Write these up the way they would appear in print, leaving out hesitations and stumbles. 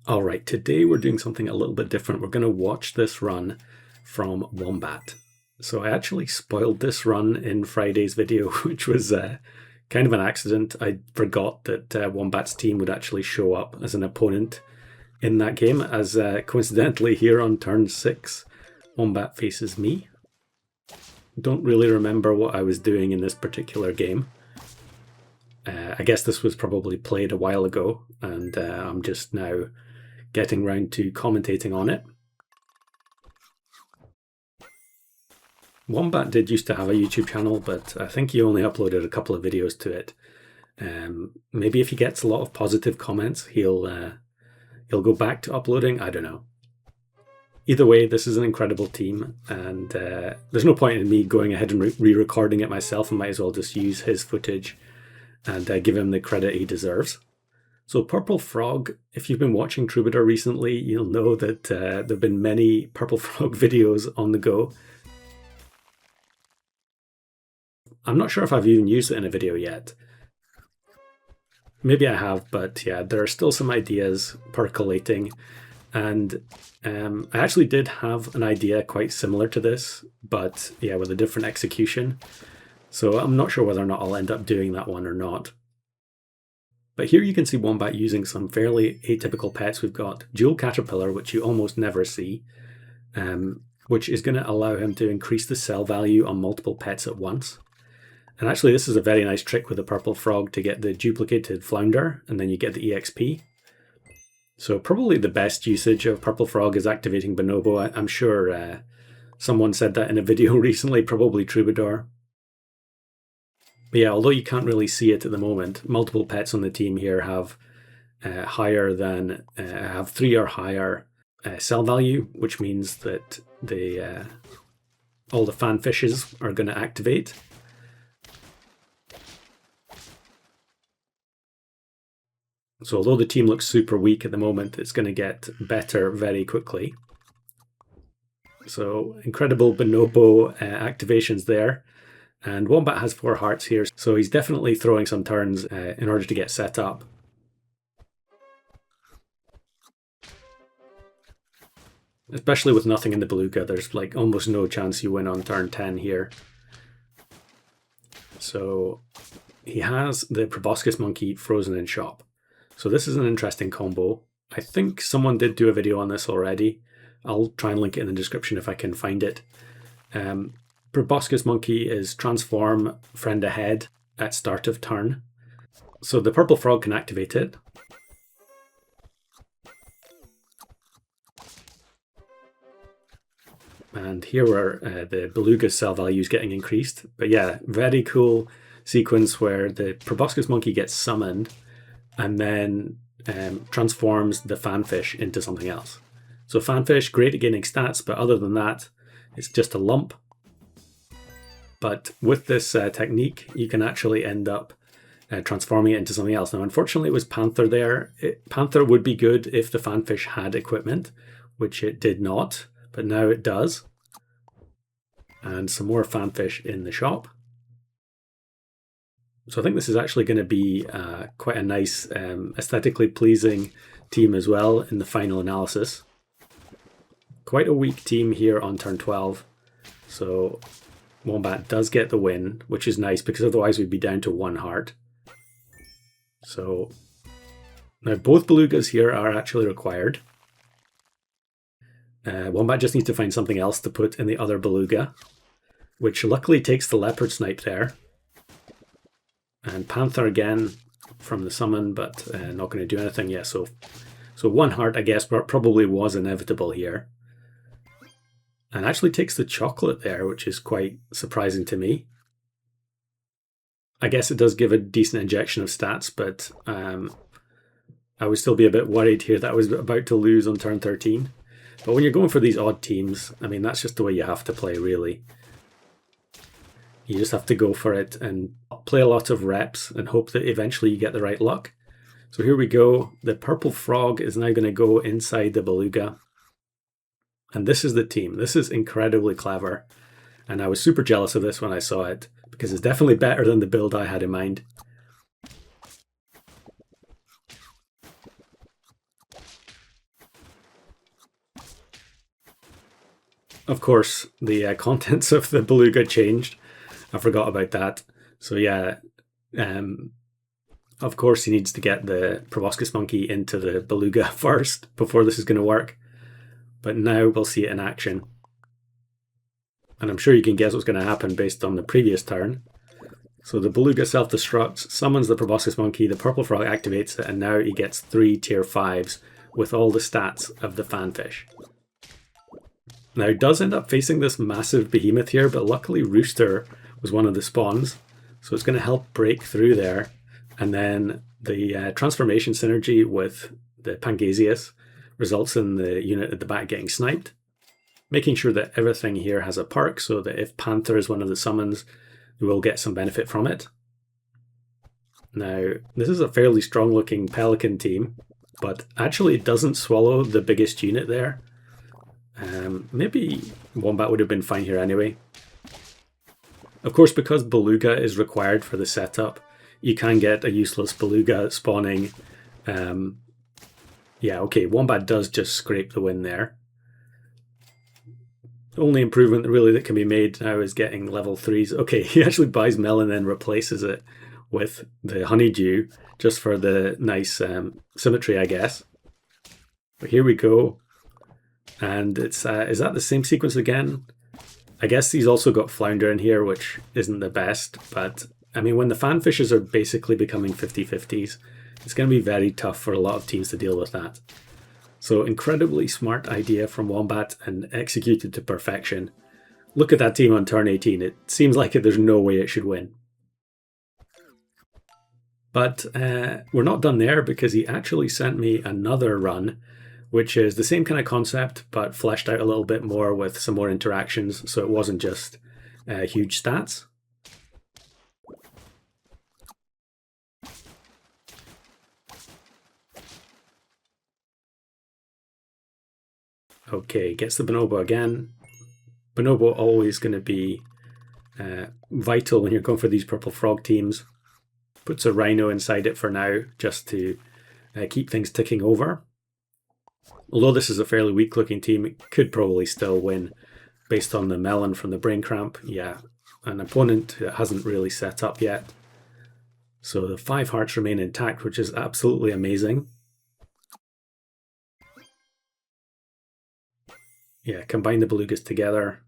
All right, today we're doing something a little bit different. We're going to watch this run from Wombat. So I actually spoiled this run in Friday's video, which was kind of an accident. I forgot that Wombat's team would actually show up as an opponent in that game, as coincidentally here on turn 6, Wombat faces me. Don't really remember what I was doing in this particular game. I guess this was probably played a while ago, and I'm just now getting round to commentating on it. Wombat did used to have a YouTube channel, but I think he only uploaded a couple of videos to it. Maybe if he gets a lot of positive comments, he'll go back to uploading. I don't know. Either way, this is an incredible team, and there's no point in me going ahead and re-recording it myself. I might as well just use his footage and give him the credit he deserves. So Purple Frog, if you've been watching Troubadour recently, you'll know that there have been many Purple Frog videos on the go. I'm not sure if I've even used it in a video yet. Maybe I have, but yeah, there are still some ideas percolating. And I actually did have an idea quite similar to this, but yeah, with a different execution. So I'm not sure whether or not I'll end up doing that one or not. But here you can see Wombat using some fairly atypical pets. We've got Dual Caterpillar, which you almost never see, which is going to allow him to increase the cell value on multiple pets at once. And actually this is a very nice trick with the Purple Frog to get the duplicated flounder, and then you get the EXP. So probably the best usage of Purple Frog is activating Bonobo. I'm sure someone said that in a video recently, probably Troubadour. But yeah, although you can't really see it at the moment, multiple pets on the team here have have 3 or higher cell value, which means that all the fan fishes are going to activate. So although the team looks super weak at the moment, it's going to get better very quickly. So incredible Bonobo activations there. And Wombat has 4 hearts here, so he's definitely throwing some turns in order to get set up. Especially with nothing in the Beluga, there's like almost no chance you win on turn 10 here. So he has the Proboscis Monkey frozen in shop. So this is an interesting combo. I think someone did do a video on this already. I'll try and link it in the description if I can find it. Proboscis Monkey is transform friend ahead at start of turn. So the Purple Frog can activate it. And here where the Beluga's cell value is getting increased. But yeah, very cool sequence where the Proboscis Monkey gets summoned and then transforms the fanfish into something else. So fanfish, great at gaining stats, but other than that, it's just a lump. But with this technique, you can actually end up transforming it into something else. Now, unfortunately, it was Panther there. Panther would be good if the fanfish had equipment, which it did not, but now it does. And some more fanfish in the shop. So I think this is actually going to be quite a nice, aesthetically pleasing team as well in the final analysis. Quite a weak team here on turn 12. So Wombat does get the win, which is nice because otherwise we'd be down to 1 heart. So now both Belugas here are actually required. Wombat just needs to find something else to put in the other Beluga, which luckily takes the Leopard Snipe there. And Panther again from the summon, but not going to do anything yet. So 1 heart, I guess, probably was inevitable here. And actually takes the chocolate there, which is quite surprising to me. I guess it does give a decent injection of stats, but I would still be a bit worried here that I was about to lose on turn 13. But when you're going for these odd teams, I mean, that's just the way you have to play, really. You just have to go for it and play a lot of reps and hope that eventually you get the right luck. So here we go. The Purple Frog is now going to go inside the Beluga. And this is the team. This is incredibly clever. And I was super jealous of this when I saw it, because it's definitely better than the build I had in mind. of course, the contents of the beluga changed. I forgot about that. So yeah, of course he needs to get the proboscis monkey into the beluga first before this is going to work. But now we'll see it in action. And I'm sure you can guess what's going to happen based on the previous turn. So the beluga self-destructs, summons the proboscis monkey, the purple frog activates it, and now he gets 3 tier 5s with all the stats of the fanfish. Now he does end up facing this massive behemoth here, but luckily Rooster was one of the spawns, so it's going to help break through there. And then the transformation synergy with the Pangasius results in the unit at the back getting sniped, making sure that everything here has a perk so that if Panther is one of the summons, we will get some benefit from it. Now, this is a fairly strong looking Pelican team, but actually it doesn't swallow the biggest unit there. Maybe Wombat would have been fine here anyway. Of course, because Beluga is required for the setup, you can get a useless Beluga spawning. Yeah, okay, Wombat does just scrape the win there. The only improvement really that can be made now is getting level 3s. Okay, he actually buys melon and then replaces it with the honeydew just for the nice symmetry, I guess. But here we go. And it's is that the same sequence again? I guess he's also got Flounder in here, which isn't the best. But, I mean, when the fanfishes are basically becoming 50-50s, it's going to be very tough for a lot of teams to deal with that. So incredibly smart idea from Wombat and executed to perfection. Look at that team on turn 18. It seems like there's no way it should win. But we're not done there because he actually sent me another run, which is the same kind of concept, but fleshed out a little bit more with some more interactions. So it wasn't just huge stats. Okay, gets the bonobo again. Bonobo always going to be vital when you're going for these purple frog teams. Puts a rhino inside it for now, just to keep things ticking over. Although this is a fairly weak looking team, it could probably still win based on the melon from the brain cramp. Yeah, an opponent that hasn't really set up yet. So the 5 hearts remain intact, which is absolutely amazing. Yeah, combine the belugas together.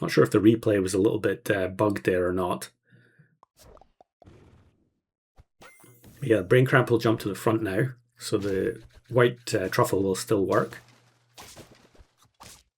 Not sure if the replay was a little bit bugged there or not. Yeah, brain cramp will jump to the front now, so the white truffle will still work.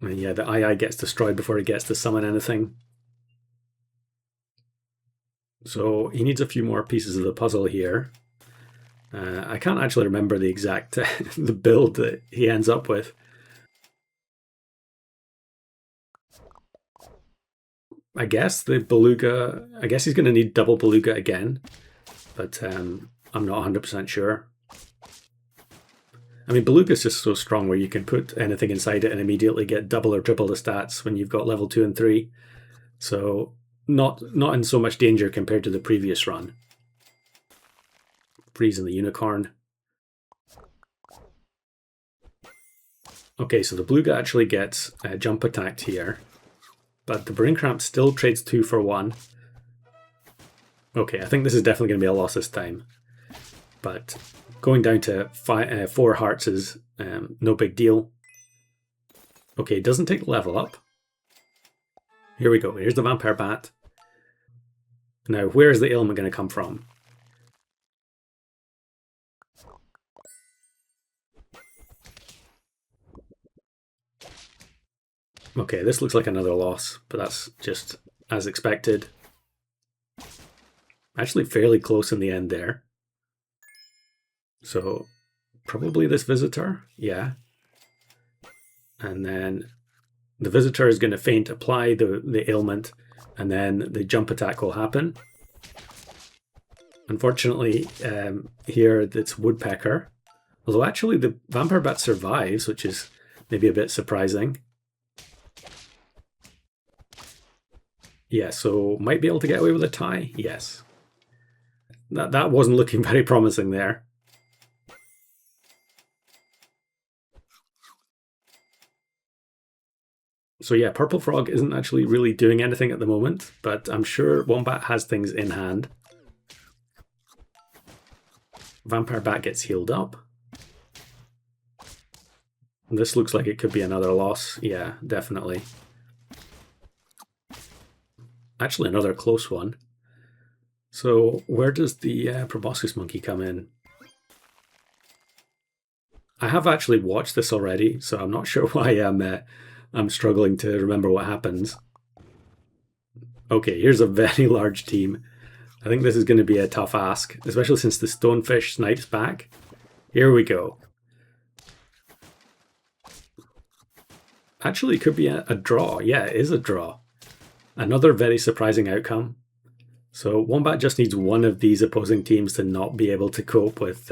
And yeah, the II gets destroyed before it gets to summon anything. So he needs a few more pieces of the puzzle here. I can't actually remember the exact the build that he ends up with. I guess the beluga, I guess he's going to need double beluga again, but I'm not 100% sure. I mean, beluga's just so strong where you can put anything inside it and immediately get double or triple the stats when you've got level 2 and 3. So not in so much danger compared to the previous run. Freezing the unicorn. Okay, so the beluga actually gets jump attacked here, but the brain cramp still trades 2 for 1. Okay, I think this is definitely going to be a loss this time, but going down to 4 hearts is no big deal. Okay, it doesn't take level up. Here we go. Here's the vampire bat. Now, where is the ailment going to come from? Okay, this looks like another loss, but that's just as expected. Actually fairly close in the end there. So probably this visitor, yeah. And then the visitor is going to feint, apply the ailment, and then the jump attack will happen. Unfortunately, here it's woodpecker. Although actually the vampire bat survives, which is maybe a bit surprising. Yeah, so might be able to get away with a tie. Yes. That wasn't looking very promising there. So yeah, Purple Frog isn't actually really doing anything at the moment, but I'm sure Wombat has things in hand. Vampire Bat gets healed up. This looks like it could be another loss. Yeah, definitely. Actually, another close one. So where does the Proboscis Monkey come in? I have actually watched this already, so I'm not sure why I'm struggling to remember what happens. Okay, here's a very large team. I think this is going to be a tough ask, especially since the Stonefish snipes back. Here we go. Actually, it could be a draw. Yeah, it is a draw. Another very surprising outcome. So Wombat just needs one of these opposing teams to not be able to cope with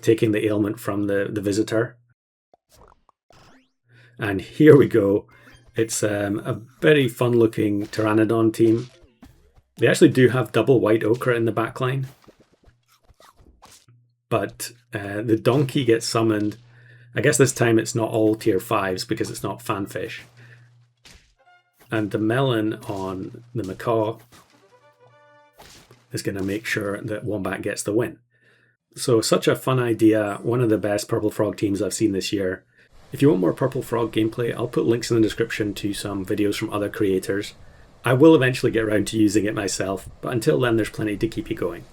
taking the ailment from the visitor. And here we go. It's a very fun-looking Pteranodon team. They actually do have double white ochre in the backline. But the donkey gets summoned. I guess this time it's not all tier 5s because it's not fanfish. And the melon on the macaw is going to make sure that Wombat gets the win. So such a fun idea, one of the best Purple Frog teams I've seen this year. If you want more Purple Frog gameplay, I'll put links in the description to some videos from other creators. I will eventually get around to using it myself, but until then there's plenty to keep you going.